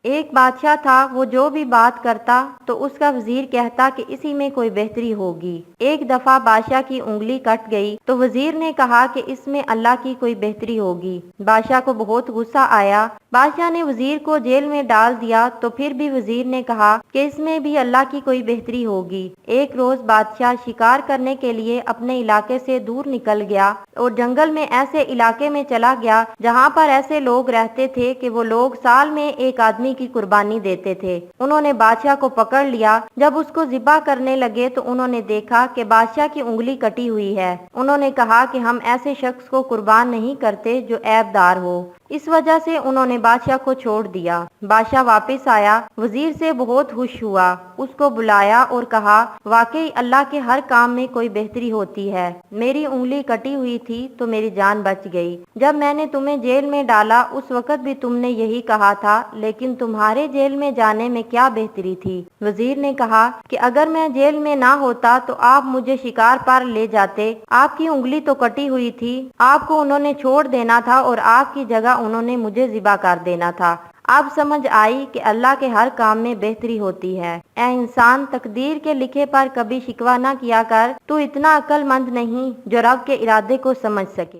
ایک بادشاہ تھا، وہ جو بھی بات کرتا تو اس کا وزیر کہتا کہ اسی میں کوئی بہتری ہوگی۔ ایک دفعہ بادشاہ کی انگلی کٹ گئی تو وزیر نے کہا کہ اس میں اللہ کی کوئی بہتری ہوگی۔ بادشاہ کو بہت غصہ آیا۔ بادشاہ نے وزیر کو جیل میں ڈال دیا تو پھر بھی وزیر نے کہا کہ اس میں بھی اللہ کی کوئی بہتری ہوگی۔ ایک روز بادشاہ شکار کرنے کے لیے اپنے علاقے سے دور نکل گیا اور جنگل میں ایسے علاقے میں چلا گیا جہاں پر ایسے لوگ رہتے تھے کہ وہ لوگ سال میں ایک آدمی کی قربانی دیتے تھے۔ انہوں نے بادشاہ کو پکڑ لیا۔ جب اس کو ذبح کرنے لگے تو انہوں نے دیکھا کہ بادشاہ کی انگلی کٹی ہوئی ہے۔ انہوں نے کہا کہ ہم ایسے شخص کو قربان نہیں کرتے جو عیب دار ہو۔ اس وجہ سے انہوں نے بادشاہ کو چھوڑ دیا۔ بادشاہ واپس آیا، وزیر سے بہت خوش ہوا، اس کو بلایا اور کہا واقعی اللہ کے ہر کام میں کوئی بہتری ہوتی ہے۔ میری انگلی کٹی ہوئی تھی تو میری جان بچ گئی۔ جب میں نے تمہیں جیل میں ڈالا اس وقت بھی تم نے یہی کہا تھا، لیکن تمہارے جیل میں جانے میں کیا بہتری تھی؟ وزیر نے کہا کہ اگر میں جیل میں نہ ہوتا تو آپ مجھے شکار پر لے جاتے۔ آپ کی انگلی تو کٹی ہوئی تھی، آپ کو انہوں نے چھوڑ دینا تھا اور آپ کی جگہ انہوں نے مجھے ذبح کر دینا تھا۔ اب سمجھ آئی کہ اللہ کے ہر کام میں بہتری ہوتی ہے۔ اے انسان، تقدیر کے لکھے پر کبھی شکوہ نہ کیا کر، تو اتنا عقل مند نہیں جو رب کے ارادے کو سمجھ سکے۔